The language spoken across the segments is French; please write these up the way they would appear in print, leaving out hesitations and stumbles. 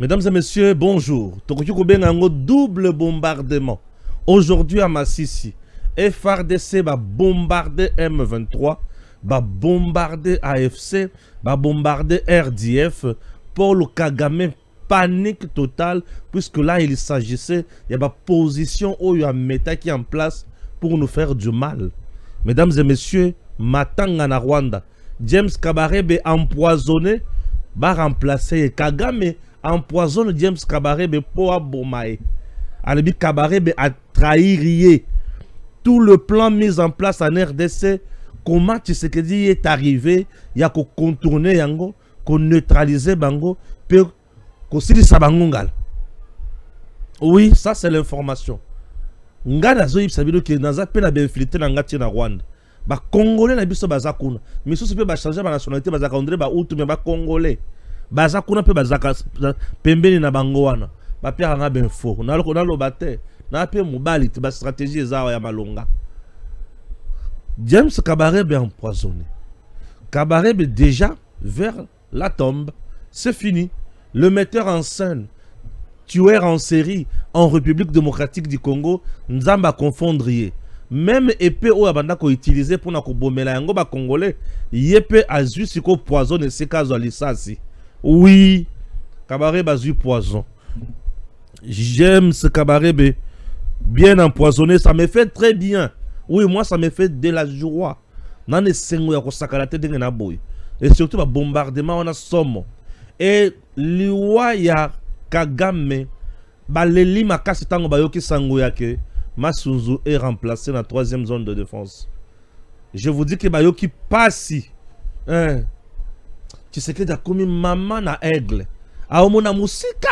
Mesdames et messieurs, bonjour. Tokyo Kobengango double bombardement. Aujourd'hui à Massissi, FRDC va bombarder M23, va bombarder AFC, va bombarder RDF. Paul Kagame, panique totale, puisque là il s'agissait, il y a une position où il y a un méta qui est en place pour nous faire du mal. Mesdames et messieurs, Matanga na Rwanda, James Kabarebe empoisonné, va remplacer Kagame. Empoisonne James Kabarebe pour Abomae. Alebi Kabarebe a trahi tout le plan mis en place en RDC. Comment Tshisekedi est arrivé, il y a qu'on contourner yango, qu'on neutraliser bango, puis qu'on s'y dit sabangongal. Oui, ça c'est l'information. Ngana zo yipsabido ki naza pe na benfilité na ngati na Rwanda. Ba Congolais na biso bazakuna. Mais so pe ba changer ba nationalité bazaka ondre ba outu me ba Congolais. Baza kuna pe bazaka pembeni na bango wana ba pera nga ben fo na lo bate na pe mobali te ba stratégie ezawa ya malonga. James Kabarebe empoisonné. Kabarebe déjà vers la tombe, c'est fini. Le metteur en scène, tueur en série en République démocratique du Congo, nzamba confondrier. Même épée ou abanda ko utiliser pour na ko bomela yango ba congolais, yepé azu siko poisonne ce cas zo lisasi. Oui, Kabarebe a eu poison. J'aime ce Kabarebe bien empoisonné, ça me fait très bien. Oui, moi ça me fait de la joie. Et surtout, le bombardement, on a somme. Et liwa ya Kagame, baleli makasi tango bayoki sango yake, Masunzu est remplacé dans la 3e zone de défense. Je vous dis que bayoki passi. Hein? Tu sais que comme maman na aigle a omona musika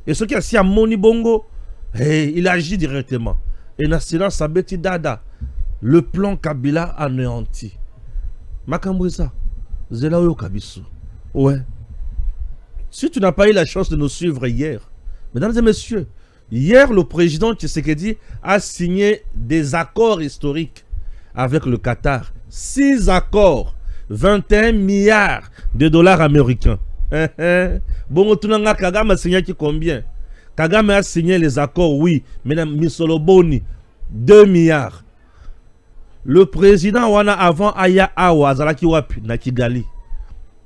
et ce qui a si à moni bongo hey, il agit directement et na silence sabeti dada le plan Kabila anéanti makambo ça zela oyo kabiso ouais. Si tu n'as pas eu la chance de nous suivre hier, mesdames et messieurs, hier le président Tshisekedi a signé des accords historiques avec le Qatar. 6 accords, 21 milliards de dollars américains. Bon, Kagame a signé combien? Kagame a signé les accords, oui, mais Misoloboni, 2 milliards. Le président Wana avant Aya Awa, Zalaki Wapi, Nakigali,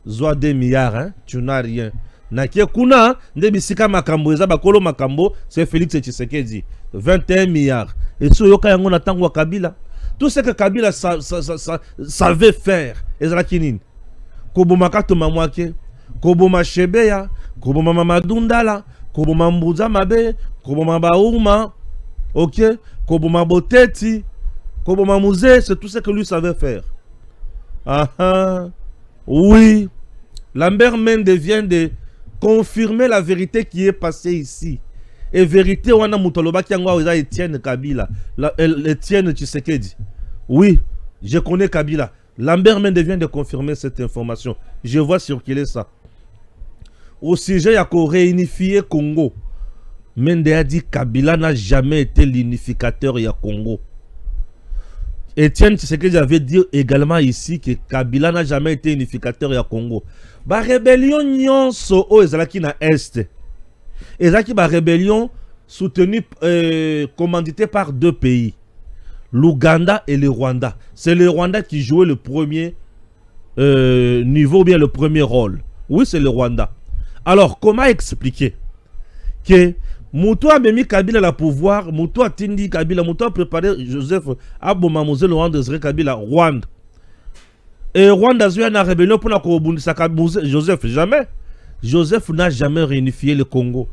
Zoa 2 milliards, hein? Tu n'as rien. Nakia Kuna, Ndebisika Makambo, Zabakolo Makambo, c'est Félix Tshisekedi, 21 milliards. Et sur Yoka Yango Natangwa Kabila. Tout ce que Kabila savait faire, Ezrakinin. Koboma Katoma Mwake, Koboma Shebeya, Koboma Mamadundala, Koboma Mbuza Mabe, Koboma Baouma, ok, Koboma Boteti, Koboma Mouze, c'est tout ce que lui savait faire. Ah ah, oui, Lambert Mende vient de confirmer la vérité qui est passée ici. Et vérité, on a Moutoloba qui a Etienne Kabila, Etienne Tshisekedi. Oui, je connais Kabila. Lambert Mende vient de confirmer cette information. Je vois circuler ça. Au sujet, il y a qu'au réunifier Congo. Mende a dit Kabila n'a jamais été l'unificateur du Congo. Etienne Tshisekedi avait dit également ici que Kabila n'a jamais été unificateur du Congo. La rébellion nyonso o ezalaki na Est. Et ça qui est une rébellion soutenue, commanditée par 2 pays, l'Ouganda et le Rwanda. C'est le Rwanda qui jouait le premier niveau, bien le premier rôle. Oui, c'est le Rwanda. Alors, comment expliquer que Moutou a mis Kabila la pouvoir, Moutou a tindi Kabila, Moutou a préparé Joseph Abomamouze, le Rwanda, Kabila, Rwanda. Et Rwanda a eu une rébellion pour la Joseph, jamais. Joseph n'a jamais réunifié le Congo.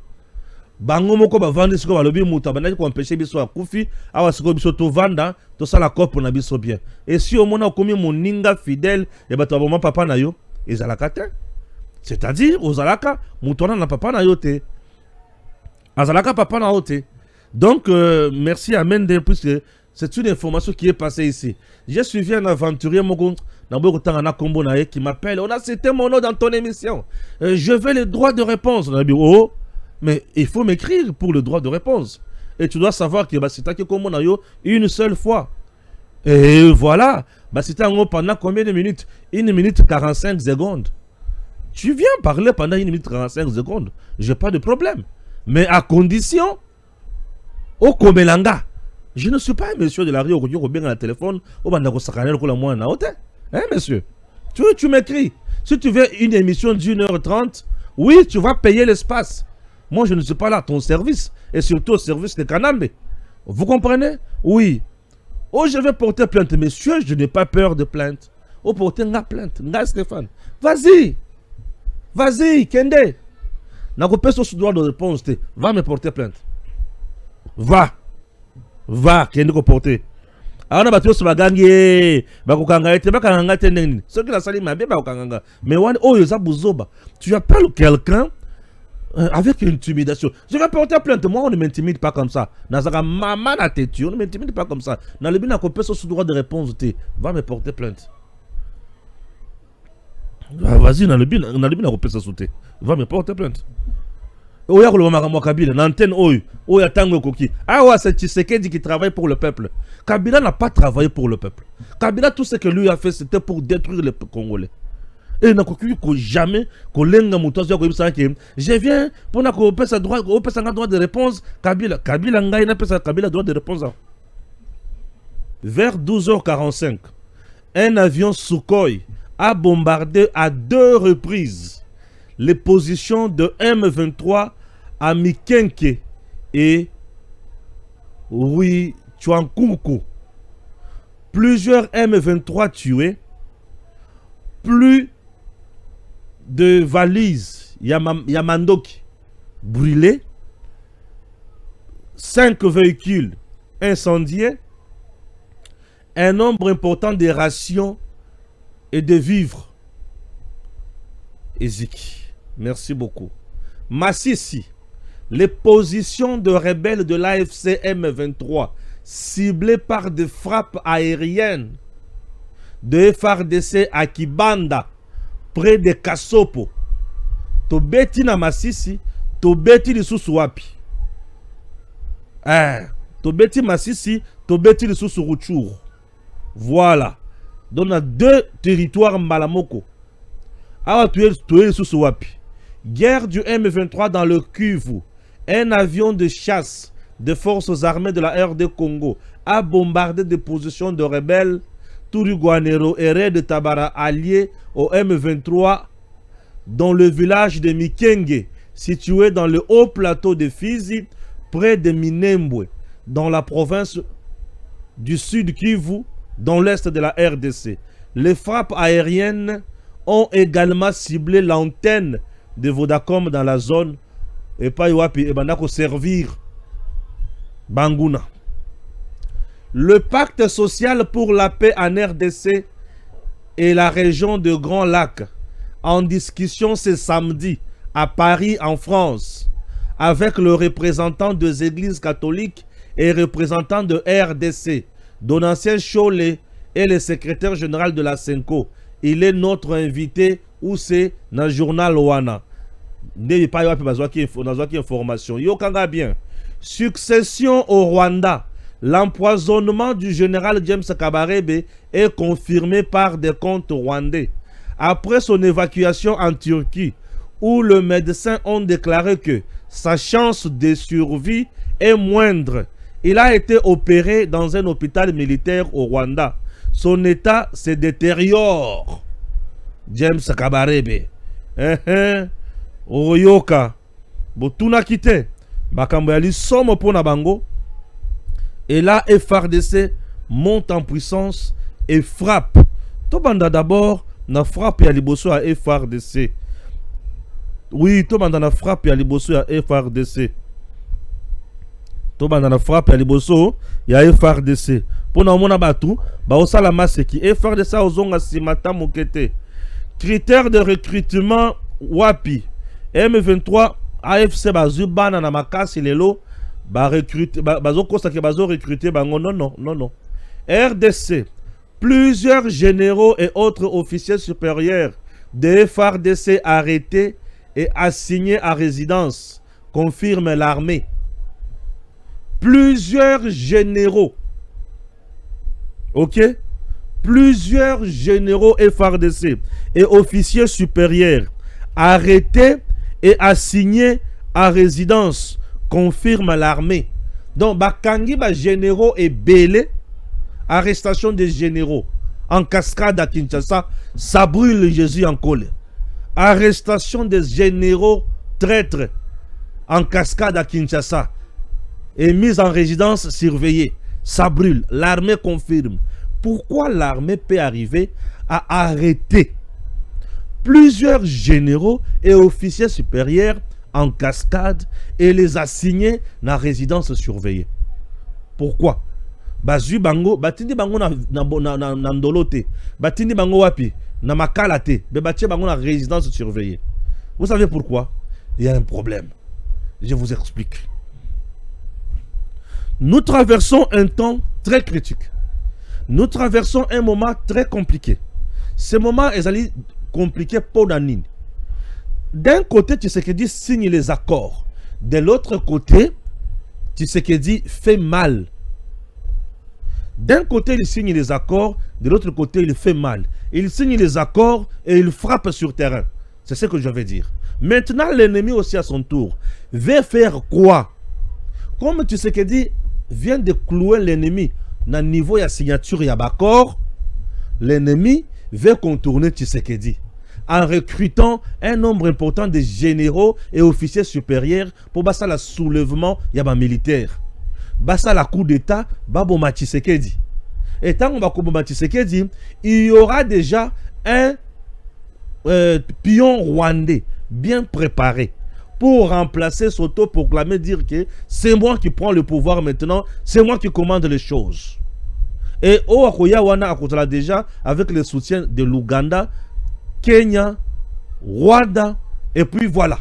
Bango moko ba vandi siko ba lobi muta banaki ko empêcher biso akufi awa siko biso to vanda to sala coupe na biso bien. Et si au mona komi moninga fidèle et bato ba papa na yo ezalaka te. C'est-à-dire ozalaka mutona na papa na yo te. Azalaka papa na yo te. Donc merci à Mende puisque c'est une information qui est passée ici. J'ai suivi un aventurier qui m'appelle. On a cité mon nom dans ton émission. Je veux le droit de réponse. On a dit, oh, mais il faut m'écrire pour le droit de réponse. Et tu dois savoir que c'est une seule fois. Et voilà. C'était pendant combien de minutes? 1 minute 45 secondes. Tu viens parler pendant 1 minute 45 secondes. J'ai pas de problème. Mais à condition, au Komelanga, je ne suis pas un monsieur de la rue au bien à la téléphone, au bandako sakanel ko la moi na hôtel. Hein, monsieur? Tu m'écris. Si tu veux une émission d'1h30, oui, tu vas payer l'espace. Moi, je ne suis pas là à ton service. Et surtout au service de Kanambe. Vous comprenez? Oui. Oh, je vais porter plainte. Monsieur, je n'ai pas peur de plainte. Oh, porter une plainte. Nga Stéphane. Vas-y. Vas-y, Kende. N'a pas ce droit de réponse. Va me porter plainte. Va. Va, Kende ko porter. Alors, on a battu sur la gangue. Bakukanga ete, bakanga teneng. Ceux qui la salit m'a bien bakanga. Mais oh, yosa buzoba. Tu appelles quelqu'un avec intimidation. Je vais porter plainte. Moi, on ne m'intimide pas comme ça. Nazara maman na tête, on ne m'intimide pas comme ça. Dans le bien, on peut ce droit de réponse. Va me porter plainte. Vas-y, dans le bien, on peut se sauter. Va me porter plainte. Oya ko loma Kabila, l'antenne oya tango koki. Ah ouais, c'est Tshisekedi qui travaille pour le peuple. Kabila n'a pas travaillé pour le peuple. Kabila, tout ce que lui a fait, c'était pour détruire les Congolais. Et n'a jamais je viens pour n'a droit de réponse. Kabila n'a droit de réponse. Vers 12h45, un avion Sukhoi a bombardé à 2 reprises les positions de M23 à Mikenke et Chuankuku. Plusieurs M23 tués, plus de valises Yamandoki brûlées, 5 véhicules incendiés, un nombre important de rations et de vivres. Eziki. Merci beaucoup. Massissi, les positions de rebelles de l'AFC M23 ciblées par des frappes aériennes de FARDC à Kibanda, près de Kasopo. Tobeti na Massissi, Tobeti lisusu wapi. Tobeti Massissi, Tobeti lisusu Rutshuru. Voilà. Donc on a 2 territoires Malamoko. Alors tu es sous Wapi. Guerre du M23 dans le Kivu. Un avion de chasse des forces armées de la RD Congo a bombardé des positions de rebelles Turiguanero et Red de Tabara alliés au M23 dans le village de Mikenge, situé dans le haut plateau de Fizi, près de Minembwe, dans la province du Sud Kivu, dans l'est de la RDC. Les frappes aériennes ont également ciblé l'antenne de Vodacom dans la zone et pas Iwapi et Bandako servir Banguna. Le pacte social pour la paix en RDC et la région de Grand Lac en discussion ce samedi à Paris en France avec le représentant des églises catholiques et représentant de RDC, Donatien Cholé et le secrétaire général de la Senko. Il est notre invité ou c'est dans le journal Wana. Ne pas y information. Yo kanga bien. Succession au Rwanda. L'empoisonnement du général James Kabarebe est confirmé par des comptes rwandais. Après son évacuation en Turquie, où les médecins ont déclaré que sa chance de survie est moindre, il a été opéré dans un hôpital militaire au Rwanda. Son état se détériore. James Kabarebe. Oyoka. Botuna kite. Bakambo yali somo pona bango. Et là, FARDC monte en puissance et frappe. Tobanda d'abord, na frappe ya liboso à FARDC. Oui, Tobanda na frappe ya liboso à FARDC. Tobanda na frappe ya liboso ya FARDC. Pona mona batu, ba osala maseki. FARDC ozonga simata mokete. Critères de recrutement wapi. M23 AFC bazubana na makasi lelo. Recruter non. RDC, plusieurs généraux et autres officiers supérieurs de FARDC arrêtés et assignés à résidence, confirme l'armée. Plusieurs généraux, ok, plusieurs généraux FARDC et officiers supérieurs arrêté et assigné à résidence, confirme l'armée. Donc, bakangi ba généraux et belé, arrestation des généraux en cascade à Kinshasa, ça brûle Jésus en colère. Arrestation des généraux traîtres en cascade à Kinshasa et mise en résidence surveillée, ça brûle. L'armée confirme. Pourquoi l'armée peut arriver à arrêter plusieurs généraux et officiers supérieurs en cascade et les assigner dans résidence surveillée? Pourquoi? Bazui bango, batindi bango na ndolote, batindi bango wapi, na makalate, bebatie bango na résidence surveillée. Vous savez pourquoi? Il y a un problème. Je vous explique. Nous traversons un temps très critique. Nous traversons un moment très compliqué. Ce moment est compliqué pour Nanine. D'un côté, Tshisekedi signe les accords. De l'autre côté, Tshisekedi fait mal. D'un côté, il signe les accords. De l'autre côté, il fait mal. Il signe les accords et il frappe sur terrain. C'est ce que je veux dire. Maintenant, l'ennemi aussi à son tour veut faire quoi? Comme Tshisekedi vient de clouer l'ennemi dans le niveau de la signature et de l'accord, l'ennemi veut contourner Tshisekedi en recrutant un nombre important de généraux et officiers supérieurs pour basa le soulèvement yaba militaire. Basa la coup d'état baboma Tshisekedi. Et tant qu'on va baboma Tshisekedi, il y aura déjà un pion rwandais bien préparé pour remplacer s'auto-proclamer, dire que c'est moi qui prends le pouvoir maintenant, c'est moi qui commande les choses. Et au Akoya Wana Akotala déjà avec le soutien de l'Ouganda, Kenya, Rwanda, et puis voilà.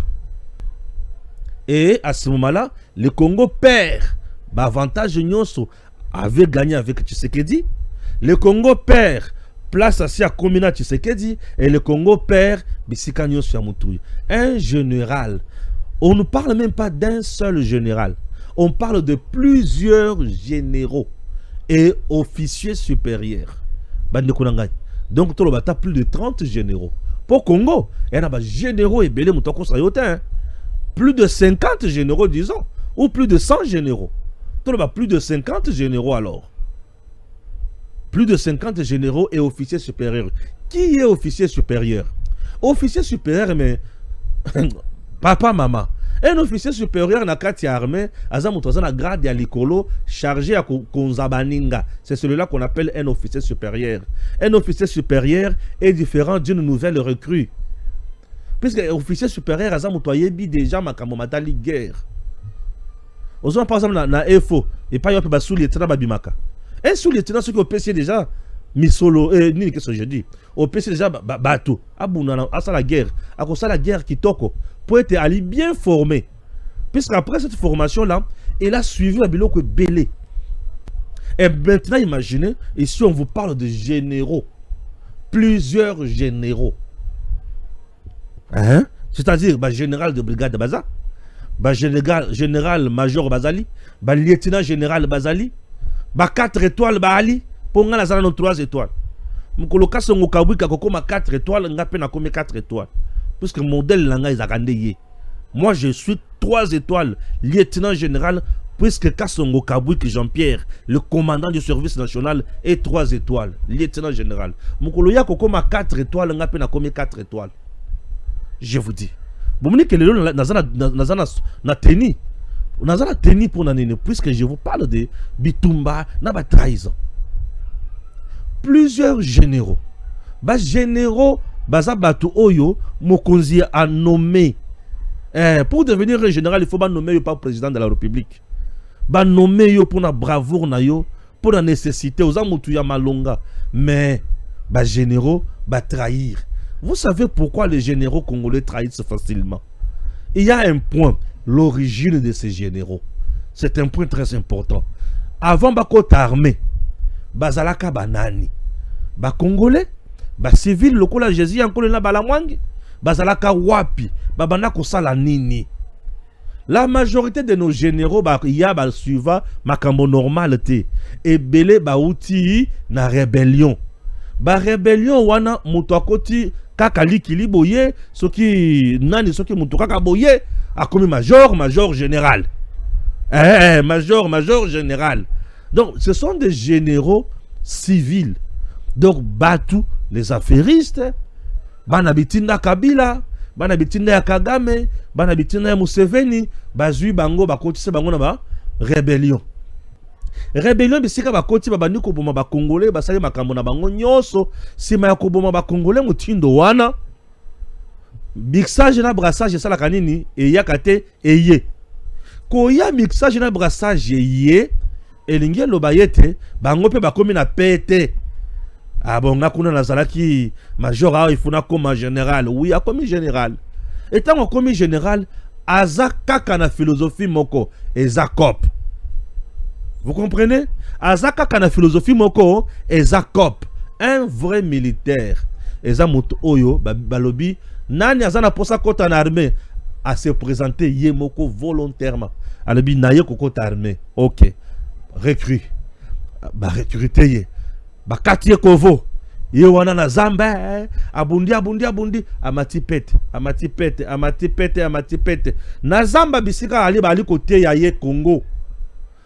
Et à ce moment-là, le Congo perd. Avantage Nyonso avait gagné avec Tshisekedi. Le Congo perd place à Komina Tshisekedi. Et le Congo perd Bisika Nyonso Yamutouy. Un général. On ne parle même pas d'un seul général. On parle de plusieurs généraux et officiers supérieurs. Donc, tu as plus de 30 généraux. Pour Congo, il y a des généraux et belé moutoko sayotin. Plus de 50 généraux, disons. Ou plus de 100 généraux. Tu as plus de 50 généraux alors. Plus de 50 généraux et officiers supérieurs. Qui est officier supérieur? Officier supérieur, mais papa, maman. Un officier supérieur na kati armée, azamutoza na grade ya likolo chargé à konzabaninga. C'est celui-là qu'on appelle un officier supérieur. Un officier supérieur est différent d'une nouvelle recrue. Puisque officier supérieur azamutoyebi déjà makamomatali guerre. Ozon par exemple na EFO et pas yope ba sous-lieutenant babimaka. Un sous-lieutenant ce qui au PC déjà misolo nini qu'est-ce que je dis? Au PC déjà bateau. Abuna asa la guerre. Akosa la guerre kitoko. Pour être allé bien formé. Puisqu'après cette formation-là, il a suivi la biloko belé. Et maintenant, imaginez, ici on vous parle de généraux. Plusieurs généraux. Hein? C'est-à-dire, général de brigade Baza, général major Bazali, lieutenant général Bazali, 4 étoiles Bali, pour nga la 3 étoiles. Mkoloka son okabwika kokoma 4 étoiles, nga pe na komi 4 étoiles. Puisque le modèle langa est agandé. Moi je suis 3 étoiles, lieutenant général, puisque Kassongo Kabouik Jean-Pierre, le commandant du service national, est 3 étoiles, lieutenant général. Mukoloya kokoma 4 étoiles, nga pe na komi 4 étoiles. Je vous dis. Vous me dites que le lieu n'a tenu. N'a tenu pour nanene, puisque je vous parle de Bitumba, n'a pas trahison. Plusieurs généraux. Généraux, Bazabatu Oyo, Mokonzi a nommé. Pour devenir un général, il faut pas nommer pas président de la République. Ba nommer yo pour la bravoure na yo, pour la nécessité aux amutuya malonga. Mais généraux, trahir. Vous savez pourquoi les généraux congolais trahissent facilement? Il y a un point, l'origine de ces généraux. C'est un point très important. Avant Bakota armée, Bazalaka banani, Congolais, civil lokola Jésus encore na balamwangi, Bazalaka wapi, babana kosala nini. La majorité de nos généraux ya suiva makambo normalité et belé outi na rébellion. ba rébellion wana mutu akoti kaka likili boye soki nani soki mutu kaka boye akomi major général. Major général. Donc ce sont des généraux civils. Donc Batu les affairistes, bana bitinda Kabila, bana bitinda ya Kagame, bana bitinda ya Museveni, bazui bango bakotise bango na ba rébellion. Rébellion bisika bakoti babandi koboma ba Congolais basali makambo na bango nyonso sima ya koboma ba Congolais mutindo wana mixage na brassage sala kanini eyaka te eye koya mixage na brassage ye elingi loba yete bango pe bakomi na pete abonga kuna nazalaki major a ifuna koma général oui akomi général etango komi général aza kaka na philosophie moko eza cop. Vous comprenez? Azaka kana philosophie moko eza cop. Un vrai militaire. Eza moto oyo balobi nani azana posa kota na armée à se présenter ye moko volontairement. Alobi na ye kota armée. OK. Recrue. Ba recruter ye. Ba katie kovo. Ye wana na zamba abundi amati pete. Na zamba bisika ali bali kote ya ye Congo.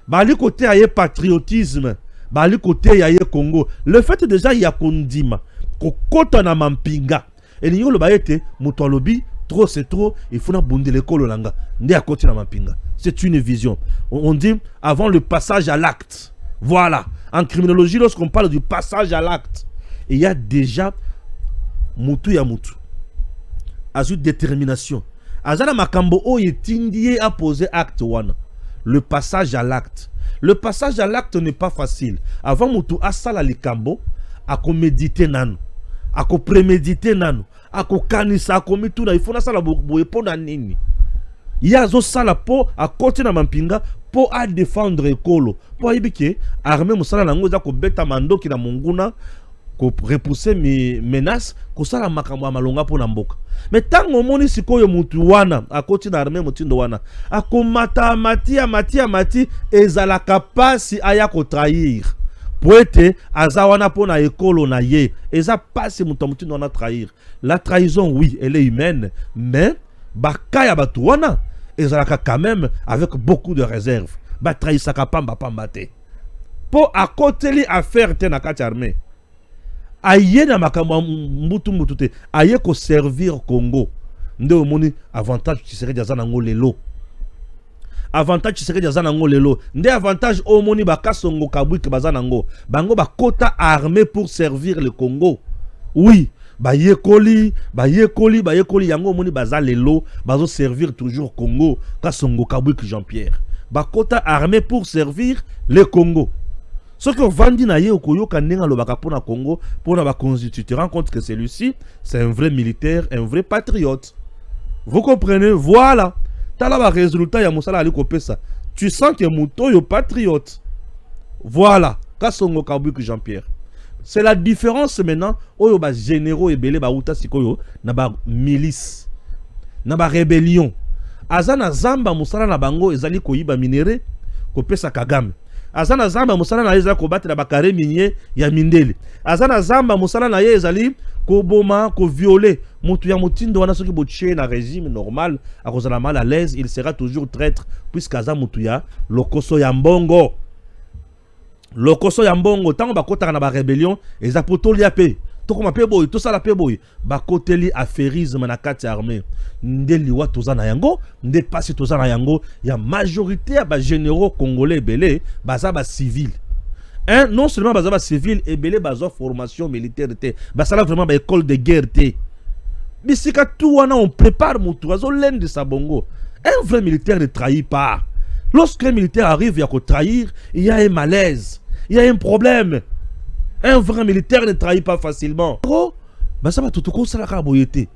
Bali côté aye patriotisme, bali côté aye Congo. Le fait déjà il y a kondima, kokota na mampinga. Et l'igno le baete, mutolobi, trop c'est trop, il faut na bundi l'école langa. Ndé à côté na mampinga. C'est une vision. On dit avant le passage à l'acte. Voilà. En criminologie, lorsqu'on parle du passage à l'acte, il y a déjà mutu ya mutu. Ajoute détermination. Azana makambo o yetindie a poser acte wana. Le passage à l'acte. Le passage à l'acte n'est pas facile. Avant mutu asala likambo, ako méditer nanu, ako préméditer nanu, ako kanisa, ako mituna, il faut na sala boye po na nini. Yazo sala po a côté na mampinga po a défendre ekolo. Po ayibike armée musala nango za ko beta mandoki na munguna ko repousser mes menaces ko sala makambo malonga po na mboka. Mais tango moni sikoyo mutu wana akoti na armée mutindo wana akomata mati ezala kapasi aya ko trahir poete azawana po na ekolo na ye eza pasi mutu mutindo wana trahir. La trahison oui elle est humaine mais bakaya batu wana ezala quand même avec beaucoup de réserve ba trahisaka pamba te po akoteli affaire te na kati armée aye na makambo mbutu te aye ko servir Congo nde omoni avantage Tshisekedi aza nango lelo avantage Tshisekedi aza nango lelo nde avantage omoni bakasongo kabwiki baza nango bango bakota armée pour servir le Congo oui bayekoli yango omoni baza lelo bazo servir toujours Congo kasongo kabwiki Jean-Pierre bakota armée pour servir le Congo. Ce que Vandi na ye okoyoka nenga lobaka pona Congo pona ba constituer, tu te rends compte que celui-ci c'est un vrai militaire, un vrai patriote. Vous comprenez? Voilà. Tala ba résultat ya musala ali kopesa. Tu sens que muto yo patriote. Voilà. Kasongo Kabwiki Jean-Pierre. C'est la différence maintenant oyo ba généraux ebele ba uta sikoyo na ba milice. Na ba rébellion. Azana zamba musala na bango ezali koyiba minere kopesa Kagame. Azana zamba musala na yeza ko batela bakare minier ya mindeli. Azana zamba musala na ye ezali ko boma ko violer mutu ya mutindo wana soki boche na régime normal akozala mal à l'aise, il sera toujours traître puisque aza mutu ya lokoso ya mbongo. Lokoso ya mbongo tango bakota na ba rébellion eza potolia pe. Tokoma pe boy, to sala pe boy. Bakoteli affairisme na kati armée. Ndeli wa tozana yango, nde pasi tozana yango, ya majorité ya ba généraux congolais belé, baza ba civil. Hein, non seulement baza ba civil et belé baza formation militaire té, basala vraiment ba école de guerre té. Bisika tout wana on prépare mutu azo lende sa bongo. Un vrai militaire ne trahit pas. Lorsqu'un militaire arrive à trahir, il y a un malaise, il y a un problème. Un vrai militaire ne trahit pas facilement. Basa ba tutuko sala ka boyete.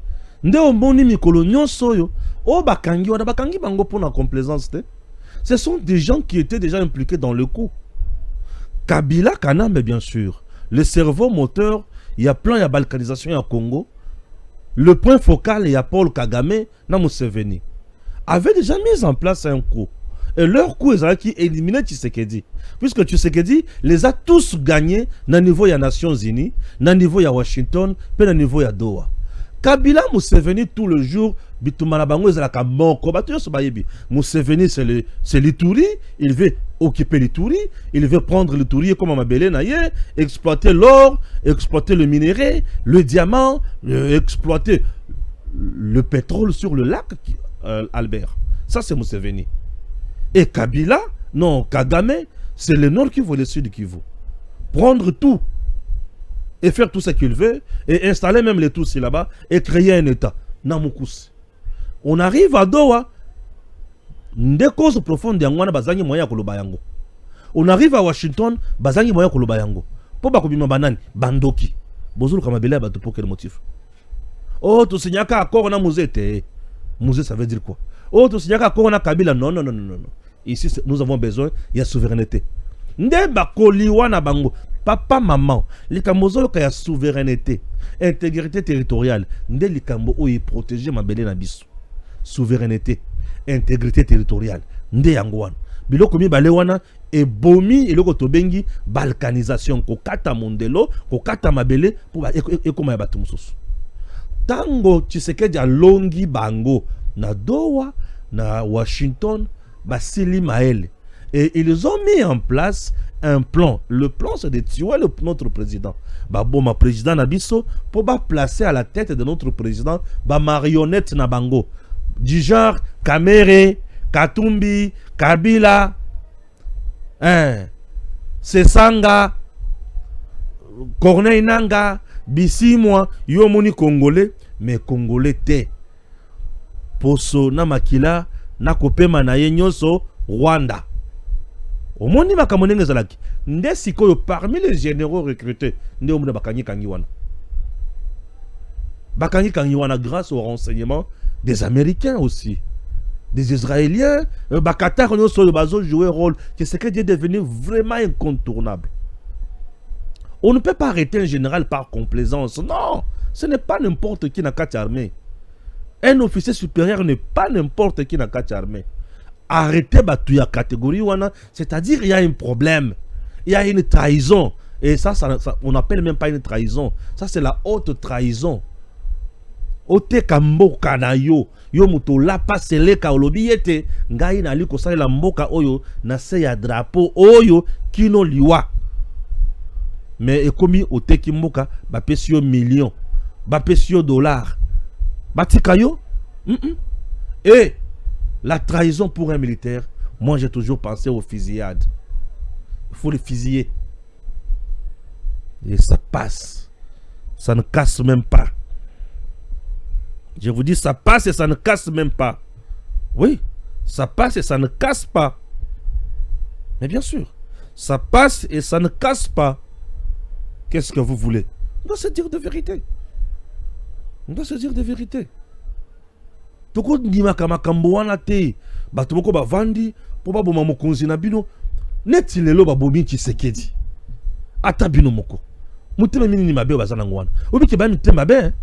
Nde omoni mikolo nyonso yo o bakangi wana bakangi bango pour la complaisance te. Ce sont des gens qui étaient déjà impliqués dans le coup. Kabila Kanambe bien sûr. Le cerveau moteur, il y a plein de balkanisation au Congo. Le point focal il y a Paul Kagame na Museveni. Avait déjà mis en place un coup. Et leur coup est qui éliminer Tshisekedi. Puisque Tshisekedi les a tous gagnés dans le niveau des Nations Unies, dans le niveau de Washington, puis dans le niveau de Doha. Kabila Museveni tout le jour, Bitumanabango ezalaka moko bato yoso bayebi. Museveni c'est l'Ituri, il veut occuper l'Ituri, il veut prendre l'Ituri comme Mabele naye, exploiter l'or, exploiter le minerai, le diamant, exploiter le pétrole sur le lac Albert. Ça c'est Museveni. Et Kabila, non, Kagame, c'est le nord Kivu et le sud Kivu. Prendre tout et faire tout ce qu'il veut, et installer même les Tutsis là-bas, et créer un État. Namukous. On arrive à Doha, des causes profondes, on arrive à Washington, bazangi moya kolobayango. Po bakobima banani, bandoki. Bozulu kamabele bato pour quel motif? Oh, tu signaka accord na musée. Musée, ça veut dire quoi? Oh, tu signaka accord na Kabila. Non, non, non, non, non. Ici, nous avons besoin, il y a souveraineté. Nde bakoliwa na bango. Papa, maman, likambozo ka ya souveraineté, intégrité territoriale. Nde likambo oyi protéger ma belé na biso. Souveraineté, intégrité territoriale. Nde yangwana. Biloko mi bale wana e bomi iloko tobengi balkanisation ko kata mondelo, ko kata mabele pour ekoma ya bato mususu. Tango Tshisekedi alongi bango na Doha, na Washington, basili maele. Et ils ont mis en place un plan. Le plan, c'est de tuer notre président. Bon, ma président Nabiso, pour placer à la tête de notre président, marionnette Nabango. Du genre, Kamere, Katumbi, Kabila, Sesanga, Corneille Nanga, Bissimwa, Yomoni Congolais, mais Congolais te. Poso Namakila, Nakopema Naye Nyoso, Rwanda. Au monde makamonenge zalaki nde sikoyo parmi les généraux recrutés nde omuna bakangi kangiwana grâce au renseignement des Américains aussi, des Israéliens. Bakatar no so bazo jouer rôle que c'est que Dieu est devenu vraiment incontournable. On ne peut pas arrêter un général par complaisance. Non, ce n'est pas n'importe qui n'a quatre armée. Un officier supérieur n'est pas n'importe qui n'a quatre armée. Arrêtez la catégorie, c'est-à-dire il y a un problème, il y a une trahison. Et ça on n'appelle même pas une trahison. Ça, c'est la haute trahison. Ote kambo kanayo, yo muto la pasele ka olobiete, ngai na liko sale la mboka oyo, na se ya drapeau oyo, kino liwa. Mais ekomi ote ki mboka, ba pesio millions, ba pesio dollars, batika yo. Et la trahison pour un militaire, moi j'ai toujours pensé aux fusillades. Il faut les fusiller. Et ça passe. Ça ne casse même pas. Je vous dis, ça passe et ça ne casse même pas. Oui, ça passe et ça ne casse pas. Mais bien sûr, ça passe et ça ne casse pas. Qu'est-ce que vous voulez? On doit se dire de vérité. On doit se dire de vérité. Toko ndima kama kamboana te batumoko bavandi po ba boma mokonzi na bino neti lelo ba bomi Tshisekedi ata bino moko mutema mini ni mabe bazana ngwana obike ba mitema be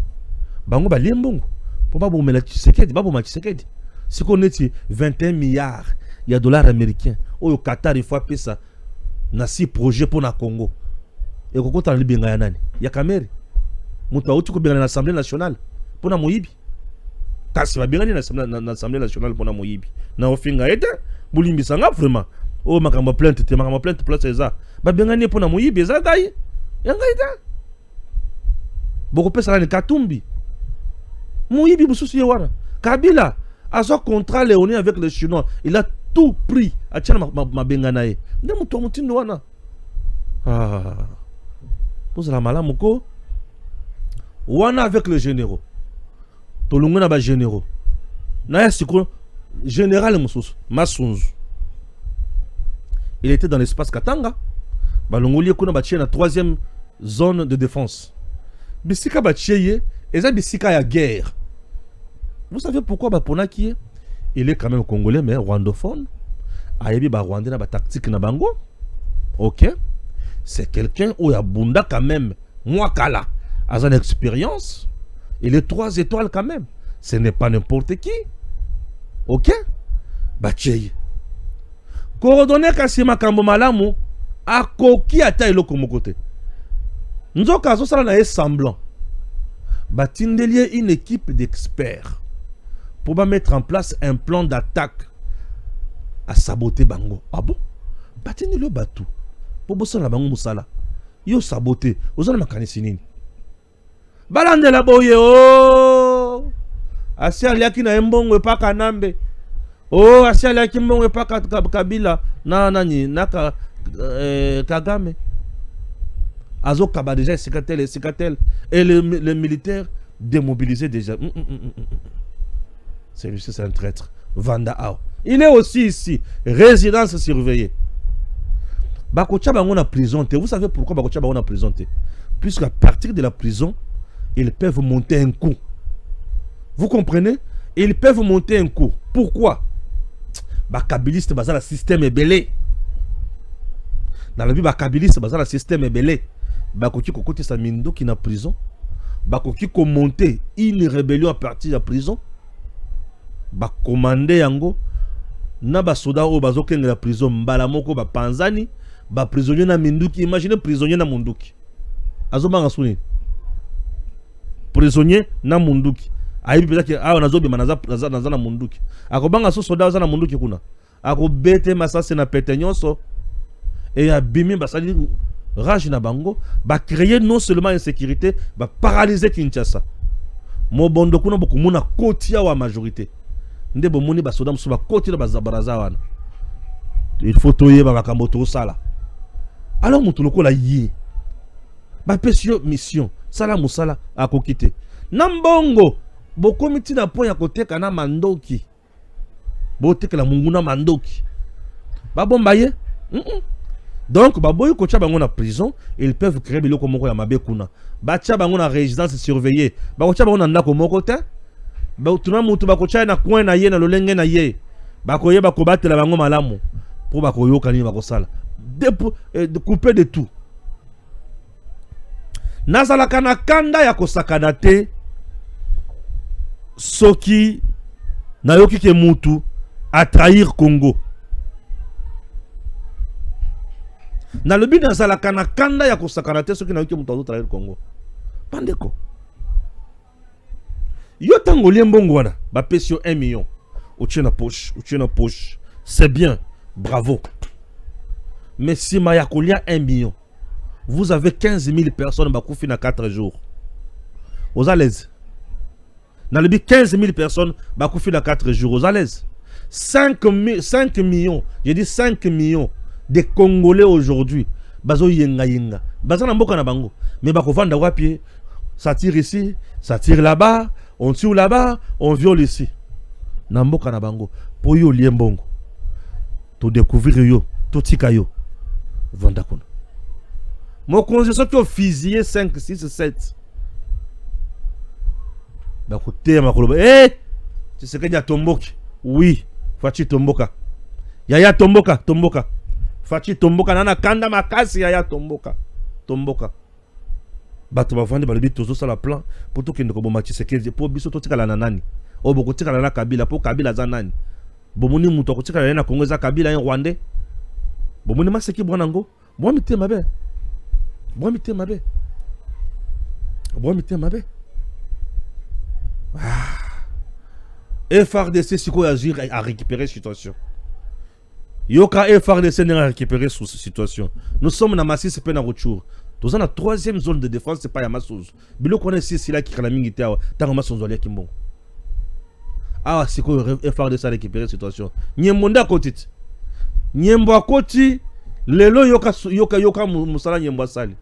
bango ba lembongo po ba bomela Tshisekedi ba boma Tshisekedi siko neti 21 milliards ya dollars américains oyo Qatar fois pesa na 6 projets pour na Congo et kokota na libenga ya nani ya Kamere mutu auti ko benga na Assemblée nationale pour na moyibi. Kasi babengani na Assemblée nationale pour na moyibi. Na ofinga ete bulimbi sanga vraiment. Oh makamba plainte te makamba plainte place eza. Babengani pour na moyibi eza dai. Yanga ita. Boko pesa ni Katumbi. Moyibi bususu yewana. Kabila a son contrat léonin avec les Chinois. Il a tout pris. A tchana mabengana ye. Nde mutu mutindo wana. Ah. Pose la mala moko. Wana avec les généraux. Tolungu na ba généraux. Na siko général Masunzu. Il était dans l'espace Katanga. Balongo li kuna ba tchie na 3e zone de défense. Bisika ba tchie eza bisika ya guerre. Vous savez pourquoi ba pona qui est? Il est quand même congolais mais rwandophone. Ayebi ba rwandais na ba tactique na bango. OK? C'est quelqu'un où ya bunda quand même. Moi kala. A une expérience. Il est 3 étoiles quand même. Ce n'est pas n'importe qui. Ok? Bacheye. Coordonner kasi makambo malamu akoki ata eloko mokote. Nzoka zo sala na semblant. Batindelier une équipe d'experts pour mettre en place un plan d'attaque à saboter bango. Ah bon? Batindelier batu pour bosala la bango musala. Yo saboter. Ozana makanisi nini? Balande la boye oh. Asi aliaki na mbongo pa kanambe. Oh, asi aliaki mbongo pa Kabila na nani na Kagame. Azo Kaba déjà Sikatel et les militaires démobilisés déjà. Celui-ci c'est un traître. Vanda Ao. Il est aussi ici, résidence surveillée. Bakocha bango na prison. Vous savez pourquoi Bakocha bango na prison? Puisqu'à partir de la prison, ils peuvent monter un coup. Vous comprenez? Ils peuvent monter un coup. Pourquoi? Bakabiliste basé le système est belé. Dans la vie bakabiliste basé le système est belé. Bakoki kokote sa mindo qui na prison. Bakoki ko monter une rébellion à partir de la prison. Bakomande yango na basoda o bazokenga la prison mbala moko ba panzani ba prisonnier na minduki. Imaginez prisonnier na munduki. Azobanga suni. Prisonnier na munduki. Aibi peza ki awa nazobi manaza na munduki. Akobanga so soda za na munduki kuna. Akobete masase na pete nyonso. Et abimi basali rage na bango, ba créer non seulement insécurité, ba paralyser Kinshasa. Mobondo kuna boku muna kotia wa majorité. Nde bomoni ba soda musu ba kotia na bazabaraza wana. Il faut toyer ba makambo to sala. Alors mutu lokola yi. Ba pesio mission, sala musala akokite. Nambongo bokomiti na point ya koteka na mandoki. Boteka la munguna mandoki. Ba bombaye? Donc, baboy kocha bango na prison, ils peuvent créer biloko moko ya mabe kuna. Bacha bango na résidence surveillée. Bakocha bango na ndako moko te. Ba tuna mutu bakocha na coin na ye na lolenge na ye. Bakoye bakobatela bango malamu pour bakoyoka ni bakosala. De couper de tout. Nazalaka na kanda ya kosakana te. Soki na yoki ke mutu a trahir Congo. Na le but nazalaka na kanda ya kosakana te soki na yoki mutu trahir Congo. Pandeko. Yo tango liembongo wana ba pesio 1 million. Utie na poche. C'est bien. Bravo. Mais si ma yakolia 1 million, vous avez 15 000 personnes bakoufi na 4 jours. Aux à l'aise. Dans le but 15 000 personnes bakoufi na 4 jours. Aux à l'aise. 5 millions, j'ai dit 5 millions de Congolais aujourd'hui. Bazo yenga. Bazo na mboka na bango. Mais bako vanda wapi, ça tire ici, ça tire là-bas, on tire là-bas, on viole ici. Na mboka na bango. Po yo liembongo. To découvrir yo, to tika yo. Vanda kuna. Mon conseil qui ont fusillé 5, 6, 7. Bah côté ma koloba. Eh, tu sais que y a Tomboki. Oui, Fachi Tomboka. Yaya Tomboka. Fachi Tomboka nana kanda makasi Yaya Tomboka. Bato ba vendre ba le bito ça la plan pour tout que ne ko match c'est pour biso to tika la nani. O boko tika la Kabila pour Kabila za nani. Bomoni muto ko tika la na Congo za Kabila en Rwandais. Bomoni maseki bwanango. Moi mité mabe. FRDC si quoi agir à récupérer la situation. Yoka FRDC n'a récupéré cette situation. Nous sommes dans Massis et dans retour. Nous sommes dans la 3e zone de défense, c'est pas Yamassouz. Bilo connaît si là qui a la minute tant Yamassouz doit aller Kimbon. Ah, c'est quoi FRDC a récupéré la situation. Nyembo à côté. Nyembo à côté. Lelo yoka musala nyembo sali.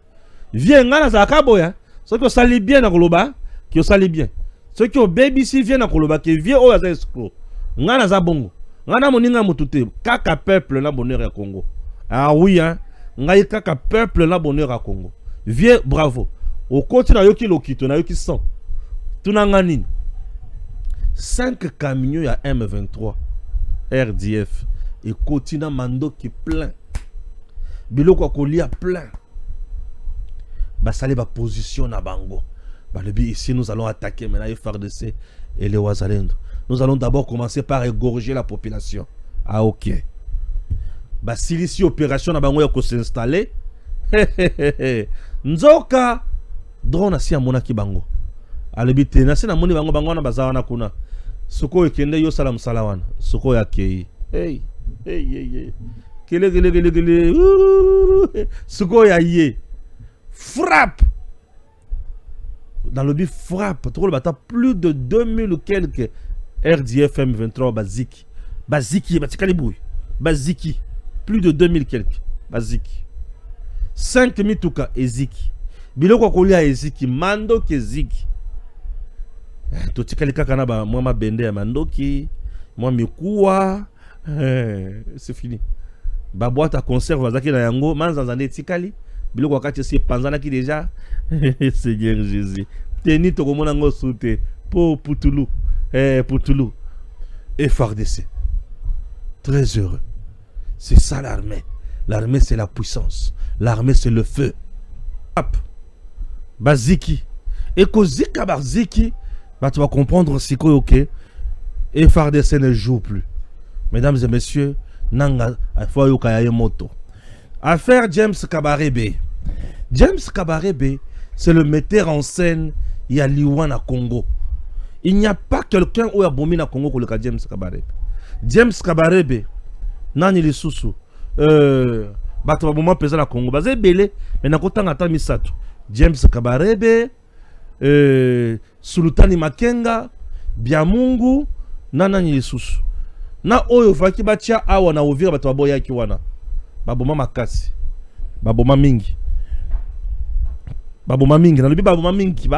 Viens ngana za kaboya. Ceux qui sali bien na koloba, qui sali bien. Ceux qui ont baby si viennent na koloba qui vient au za escroc. Ngana za bongo. Ngana moninga mutute kaka peuple na bonheur ya Congo. Ah oui hein. Ngai kaka peuple na bonheur ya Congo. Viens bravo. Au côté na yoki lokito na yoki 100. Tunanga nini? 5 camions ya M23 RDF et continent mando qui plein. Biloko kolia plein. Basale ba position na bango. Balebi ici nous allons attaquer maintenant FARDC et les Wazalendo. Nous allons d'abord commencer par égorger la population. Ah ok. basilisi opération na bango ya ko s'installer. Nzoka drone asi amonaki bango. Alebite na sina moni bango na bazawa na kuna. Soko ekende yo sala musala wana. Soko ya kei. Hey. Kele. Soko ya ye. Frappe. Dans le but frappe. Trop le bata plus de 2000 ou quelques RDF M23 Baziki. Batikali bouille. Baziki. Plus de 2000 quelques. Baziki. 5000 tuka eziki. Biloko kolia eziki. Mandoki eziki. Totikali kaka na ba moi bende ya mandoki. Moi mikuwa. C'est fini. Ba boîte à conserve bazaki na yango. Manzanzane tikali. Biloko wakati si panzana ki déjà. Seigneur Jésus. Teni tokomona ngo soute. Po Poutoulou. Poutoulou. Et FARDC. Très heureux. C'est ça l'armée. L'armée c'est la puissance. L'armée c'est le feu. Baziki. Et kozika baziki. Bah tu vas comprendre si quoi ok. Et FARDC ne joue plus. Mesdames et messieurs, nanga afoyo kayaye moto. Affaire James Kabarebe. James Kabarebe, c'est le metteur en scène Yaliwan à Congo. Il n'y a pas quelqu'un où abomi na Congo que James Kabarebe. James Kabarebe, nani li susu. Bato baboma pesa na Congo. Bazé belé, mais na kota ngata misato. James Kabarebe, Sultani Makenga, Biamungu, nani li susu. Na oyo faki batia awa na ovira bato baboya ki wana. Baboma makasi. Baboma mingi. Baboma mingi. Na lobi baboma mingi.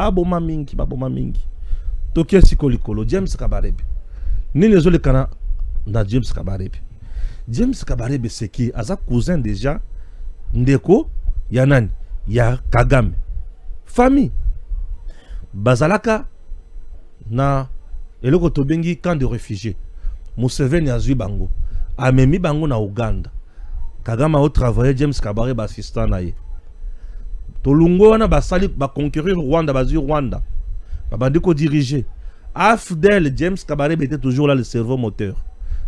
Tokia siko likolo. James Kabarebe. Nini ezole kana na James Kabarebe. James Kabarebe c'est qui? Aza cousin déjà. Ndeko. Ya nani? Ya Kagame. Famille. Bazalaka. Na eloko tobengi camp de réfugiés. Museveni azui bango. Amemi bango na Uganda. Kagame a travaillé James Kabarebe assistant na ye. Tolungo wana basali ba conquérir Rwanda, bazui Rwanda. Babandi ko diriger. Afdel James Kabarebe était toujours là le cerveau moteur.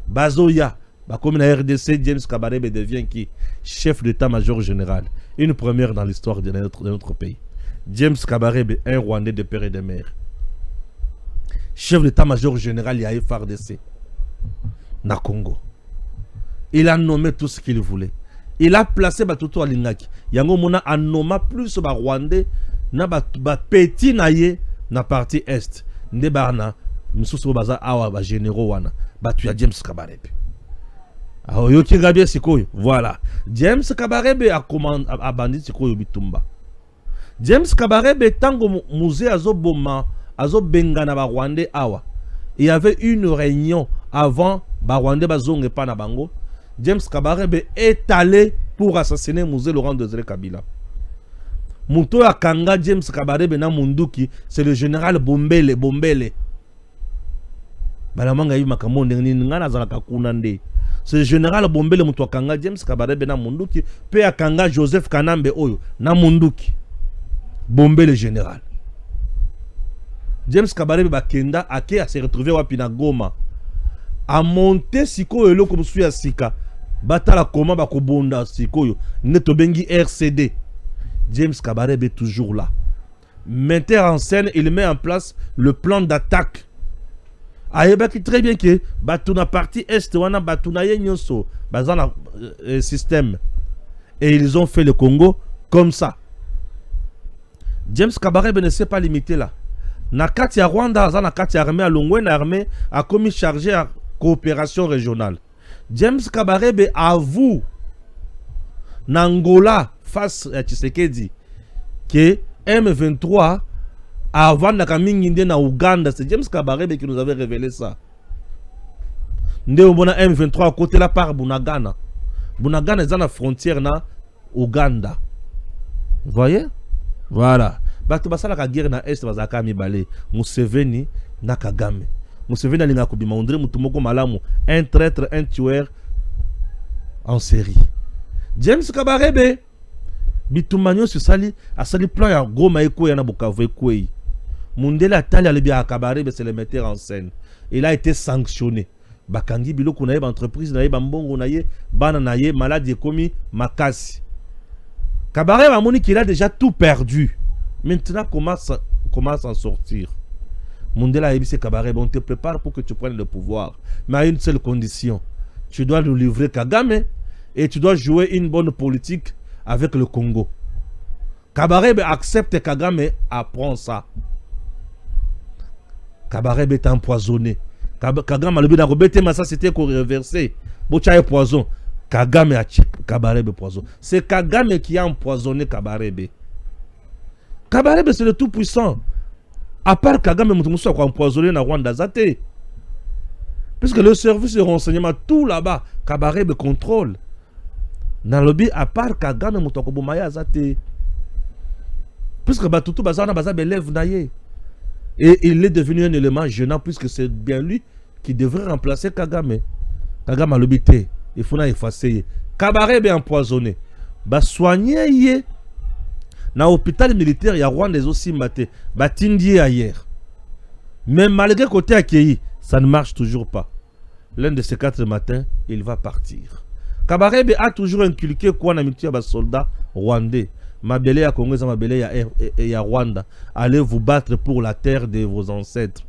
Bazoya, comme la RDC, James Kabarebe devient qui? Chef d'état-major général. Une première dans l'histoire de notre pays. James Kabarebe, un Rwandais de père et de mère. Chef d'état-major général, il y a FARDC. Na Congo. Il a nommé tout ce qu'il voulait. Il a placé Batutu Alingaki. Yango mona a nommé plus ba Rwandais na ba petit naye na partie est. Nde barna msusu baza awa ba généraux wana. Batu ya James Kabarebe. Aho yoki gabie sikoyo. Voilà. James Kabarebe a bandit sikoyo bitumba. James Kabarebe tango musée azoboma azobenga na ba Rwandais awa. Il y avait une réunion avant ba Rwandais bazonge pa na bango. James Kabarebe est allé pour assassiner Mouzé Laurent Désiré Kabila. Mouto ya kanga James Kabarebe na munduki, c'est le général Bombele. Balamanga yi makamonde ni ngana zalaka kunande. C'est le général Bombele mouto kanga James Kabarebe na munduki, pe ya kanga Joseph Kanambe oyo na munduki. Bombele général. James Kabarebe bakenda ake a se retrouver wapi na Goma. A monter sikoyo eloko musu ya sika. Batala koma bakobonda sikoyo. Neto bengi RCD. James Kabarebe est toujours là. Metteur en scène, il met en place le plan d'attaque. Ayebaki très bien que batuna partie est wana batuna yenyoso bazana système. Et ils ont fait le Congo comme ça. James Kabarebe ne s'est pas limité là. Nakati ya Rwanda, za nakati ya armée à Longwe na armée a commis chargé à coopération régionale. James Kabarebe avoue Nangola face à Tshisekedi que M23 avant la Kaminginde na Ouganda, c'est James Kabarebe qui nous avait révélé ça. Nde omona M23 à côté la par Bunagana. Bunagana est dans la frontière na Ouganda. Vous voyez? Voilà. Bato basala ka guerre na est bazaka mibale. Museveni na Kagame. Museveni alinga kubima ondre mutu moko malamu, un traître, un tueur en série. James Kabarebe bitumanyo sali asali plan ya Goma eko ya na Bukavu eko. Mundele atali alebia Kabarebe c'est le metteur en scène. Il a été sanctionné. bakangi biloko na ye, entreprise na ye, bambongo na ye, bana na ye, malade ekomi makasi. Kabarebe amoni qu'il a déjà tout perdu. Maintenant, comment s'en sortir? Mundela a dit, Kabarebe, on te prépare pour que tu prennes le pouvoir. Mais à une seule condition. Tu dois nous livrer Kagame et tu dois jouer une bonne politique avec le Congo. Kabarebe accepte Kagame, apprend ça. Kabarebe est empoisonné. Kagame a le but d'arrêter, mais ça c'était qu'on reversé. Bocha poison. Kagame a tué Kabarebe poison. C'est Kagame qui a empoisonné Kabarebe. Kabarebe c'est le tout puissant. À part Kagame, Moutoumoussa a empoisonné na Rwanda Zate. Puisque le service de renseignement, tout là-bas, Kabarebe contrôle. Dans le lobby, à part Kagame, Moutoumoussa Zate. Puisque Batoutou Bazana Bazab élève naïe. Et il est devenu un élément gênant, puisque c'est bien lui qui devrait remplacer Kagame. Kagame a l'obité. Il faut l'effacer. Kabarebe est empoisonné. Ba soigner dans l'hôpital militaire, il y a Rwanda aussi maté. Ba tindi ailleurs. Mais malgré côté accueilli, ça ne marche toujours pas. L'un de ces 4 matins, il va partir. Kabarebe a toujours inculqué quoi dans l'amitié à soldats rwandais. Mabele à Congo, Mabele à Rwanda. Allez vous battre pour la terre de vos ancêtres.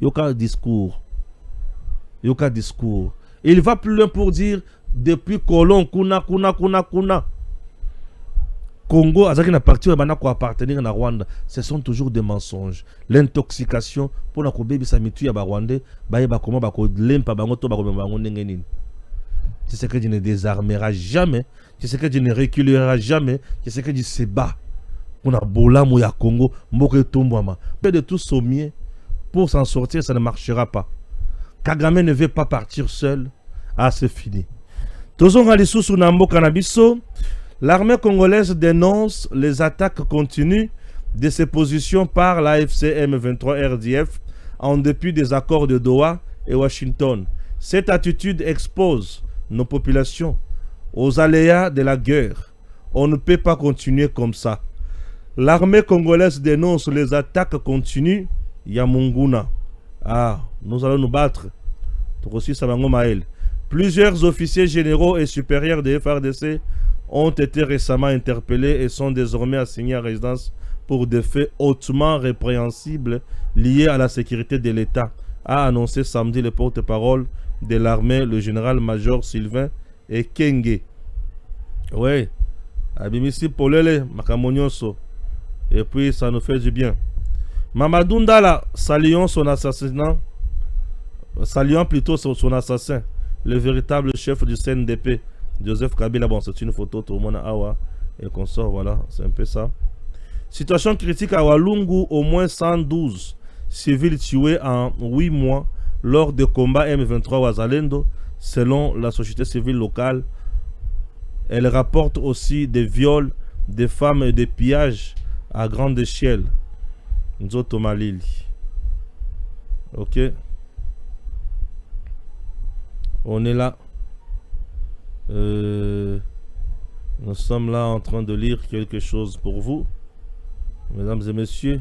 Yoka discours. Yoka discours. Il va plus loin pour dire depuis Colon, Kuna. Congo, Azaki n'a parti où appartenir à Rwanda. Ce sont toujours des mensonges. L'intoxication pour la Kobe Bisamitu à Rwanda, comment lempa bangoto bango nengenin. Tu sais que tu ne désarmeras jamais. Tu sais que tu ne reculeras jamais. Tu sais que tu se bats. On a bola mouya Congo, mouke tombouama. Peu de tout sommier. Pour s'en sortir, ça ne marchera pas. Kagame ne veut pas partir seul. Ah, c'est fini. Tozon Ralisou sous Nambo Canabiso. L'armée congolaise dénonce les attaques continues de ses positions par la FCM 23 RDF en dépit des accords de Doha et Washington. Cette attitude expose nos populations aux aléas de la guerre. On ne peut pas continuer comme ça. L'armée congolaise dénonce les attaques continues. Yamunguna. Ah, nous allons nous battre. Plusieurs officiers généraux et supérieurs de FRDC ont été récemment interpellés et sont désormais assignés à résidence pour des faits hautement répréhensibles liés à la sécurité de l'État, a annoncé samedi le porte-parole de l'armée, le général-major Sylvain Ekenge. Oui, Abimisi Polele, Makamonyoso. Et puis ça nous fait du bien. Mamadou Ndala, saluons son assassinat. Saluons plutôt son assassin, le véritable chef du CNDP, Joseph Kabila. Bon, c'est une photo, tout le monde a Awa et qu'on sort, voilà, c'est un peu ça. Situation critique à Walungu, au moins 112 civils tués en 8 mois lors de combats M23 Wazalendo, selon la société civile locale. Elle rapporte aussi des viols des femmes et des pillages à grande échelle. Nzoto Malili. Ok. On est là. Nous sommes là en train de lire quelque chose pour vous. Mesdames et messieurs.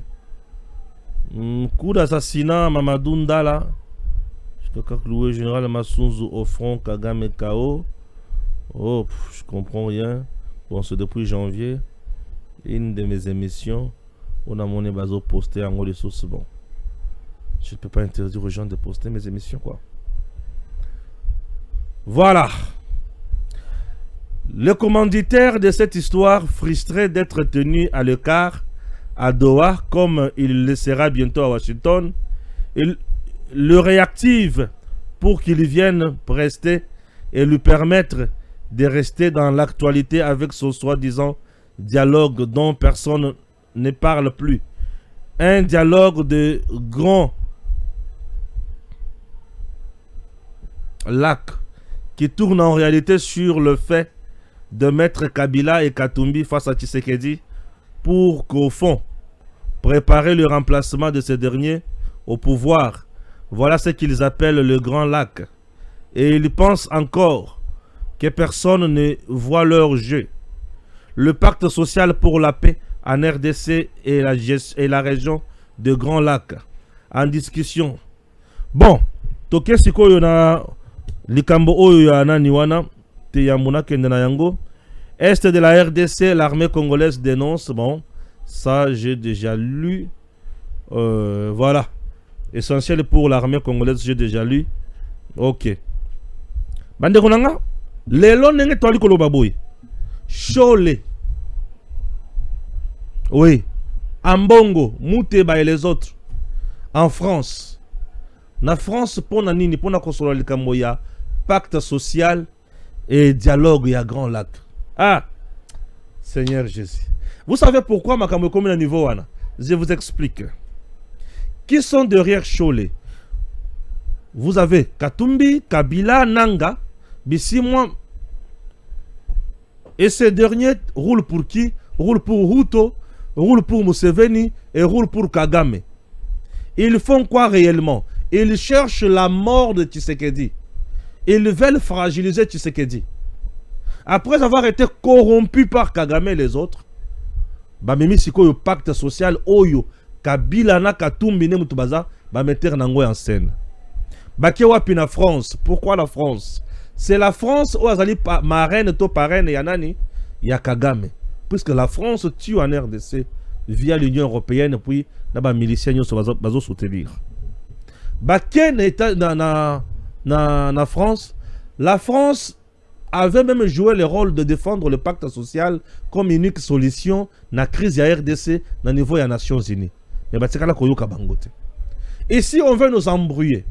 Coup d'assassinat Mamadou Ndala. Le général Massunzu au front Kagame KO. Oh, je comprends rien. Bon, c'est depuis janvier. Une de mes émissions. On a mon bazo posté en haut des sources. Bon. Je ne peux pas interdire aux gens de poster mes émissions, quoi. Voilà. Le commanditaire de cette histoire, frustré d'être tenu à l'écart à Doha, comme il le sera bientôt à Washington, il le réactive pour qu'il vienne rester et lui permettre de rester dans l'actualité avec son soi-disant dialogue dont personne ne parle plus. Un dialogue de grand lac qui tourne en réalité sur le fait de mettre Kabila et Katumbi face à Tshisekedi pour qu'au fond, préparer le remplacement de ces derniers au pouvoir. Voilà ce qu'ils appellent le Grand Lac. Et ils pensent encore que personne ne voit leur jeu. Le pacte social pour la paix en RDC et la région de Grand Lac en discussion. Bon, toke sikoyo na likambo oyo ya nani wana te yamuna kende na yango. Est de la RDC, l'armée congolaise dénonce. Bon, ça j'ai déjà lu. Voilà. Essentiel pour l'armée congolaise, j'ai déjà lu. Ok. Bande konanga, lelo nenge toali koloba boy. Chole. Oui. Ambongo, Mouteba et les autres. En France. Na France, pour na nini, pour na konsola likambo ya pacte social et dialogue ya Grand Lac. Ah, Seigneur Jésus. Vous savez pourquoi makambo comme à niveau wana? Je vous explique. Qui sont derrière Chole? Vous avez Katumbi, Kabila, Nanga, Bissimwa. Et ces derniers roulent pour qui? Roulent pour Huto, roulent pour Museveni et roulent pour Kagame. Ils font quoi réellement? Ils cherchent la mort de Tshisekedi. Ils veulent fragiliser Tshisekedi. Après avoir été corrompus par Kagame et les autres, Bamemi Sikoyo pacte social Oyo, Kabila na Katumbi ne Mutubaza, Bameter Nango en scène. Bakewapi na France. Pourquoi la France? C'est la France où Azali marraine to parraine Yanani, ya Kagame. Puisque la France tue en RDC via l'Union Européenne, puis là-bas miliciens bazo soutenir. Baken est na France. La France avait même joué le rôle de défendre le pacte social comme unique solution na crise ya RDC na niveau des Nations Unies. Mais batikala koyoka bangote. Et si on veut nous embrouiller,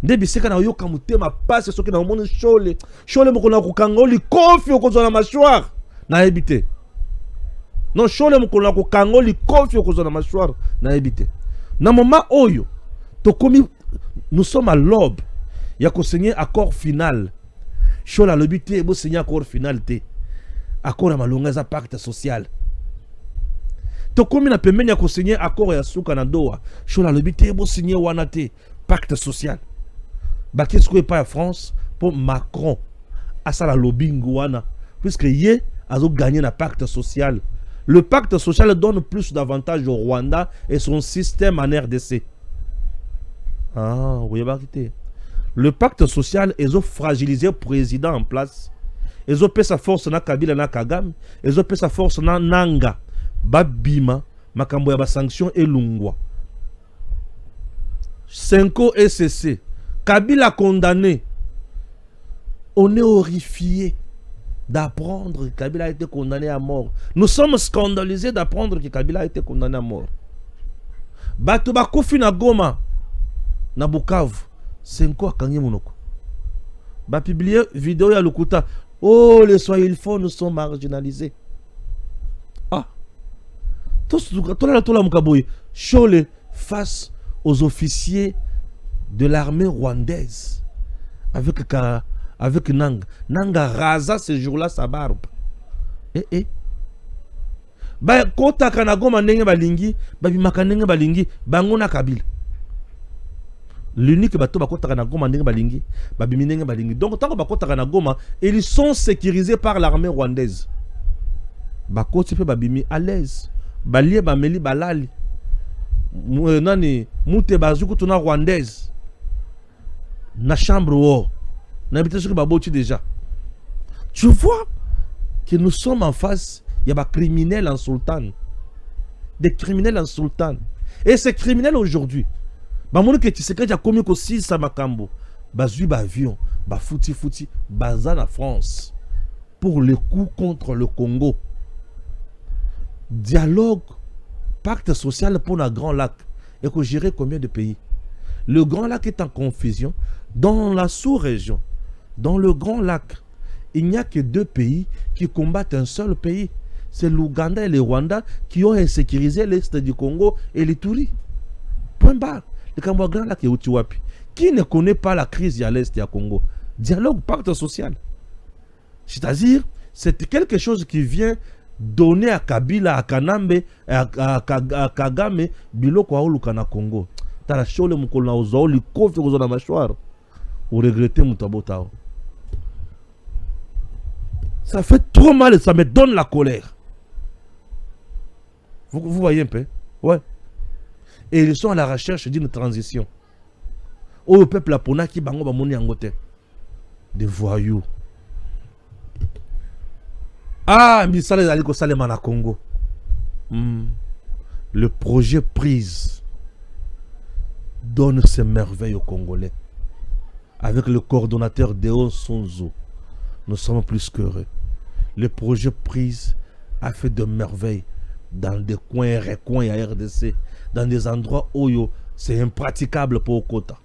ndebiseka na yoka mutema passe ce qui na monde Chole. Chole mokona kokangoli kofi okozona mâchoire na ebité. Non Chole mokona kokangoli kofi okozona mâchoire na ebité. Na moment oyo tokomi nous sommes à l'aube. Il y a qu'au signer accord final. Chole a l'obité et signer accord final te. Accord à malongaza pacte social. Tokomi na pembeni ya signer accord ya suka na doa. Chole a l'obité et signer wanate pacte social. Bah qu'est-ce que pas en France pour Macron à ça la lobbying wana puisque yé a gagné un pacte social. Le pacte social donne plus d'avantages au Rwanda et son système en RDC. Ah, oui, bah le pacte social ils ont fragilisé le président en place. Ils ont pris sa force na Kabila na Kagame, ils ont pris sa force na Nanga, Babima, makambo ya ba sanction et lungwa. 5 SCC. Kabila condamné. On est horrifié d'apprendre que Kabila a été condamné à mort. Nous sommes scandalisés d'apprendre que Kabila a été condamné à mort. Batuba Kofi na Goma, na Bukavu, 5 ans Kangi Monoko. Ba publier vidéo ya Lukuta. Oh, les soins il faut, nous sommes marginalisés. Ah. Tout la Mukaboy. Chole face aux officiers de l'armée rwandaise avec Nanga. Nanga rasa ce jour-là sa barbe. Ba kota kana goma ndenge balingi, ba bimaka ndenge balingi, bango na Kabila. L'unique bateau ba kota kana goma ndenge balingi, ba bimi ndenge balingi. Donc tant que ba kota kana goma, ils sont sécurisés par l'armée rwandaise. Ba koti pe ba bimi à l'aise. Ba lié ba meli balali. Nani mute bazuku tuna rwandaise. Na chambre où n'habite sur Baboti déjà. Tu vois que nous sommes en face, il y a des criminels en sultan. Des criminels en sultan. Et ces criminels aujourd'hui, bah mon que tu sais que tu as commis aussi ça makambo. Bazui ba avion, ba fouti, bazan en France pour le coup contre le Congo. Dialogue, pacte social pour le Grand Lac. Et que gérer combien de pays? Le Grand Lac est en confusion. Dans la sous-région, dans le Grand Lac, il n'y a que 2 pays qui combattent un seul pays. C'est l'Ouganda et le Rwanda qui ont insécurisé l'Est du Congo et l'Ituri. Point barre. Le Grand Lac est Utiwapi. Qui ne connaît pas la crise à l'Est du Congo? Dialogue, pacte social. C'est-à-dire, c'est quelque chose qui vient donner à Kabila, à Kanambe, à Kagame, biloko aoluka na Congo. Tala Chole mukolo na ozo li kofi ozo na mâchoire. Ou regretter mutabota. Ça fait trop mal et ça me donne la colère. Vous voyez un peu? Ouais. Et ils sont à la recherche d'une transition. au peuple apona qui bango ba moni yango te. Des voyous. Ah, misala ezali ko salema na Congo. Le projet Prise donne ses merveilles aux Congolais. Avec le coordonnateur Deo Sonzo, nous sommes plus qu'heureux. Le projet Prise a fait de merveilles dans des coins et recoins à RDC, dans des endroits où c'est impraticable pour Kota.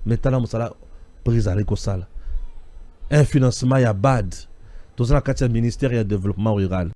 Maintenant, ça Prise à l'écosala. Un financement à BAD. Dans le ministère du développement rural.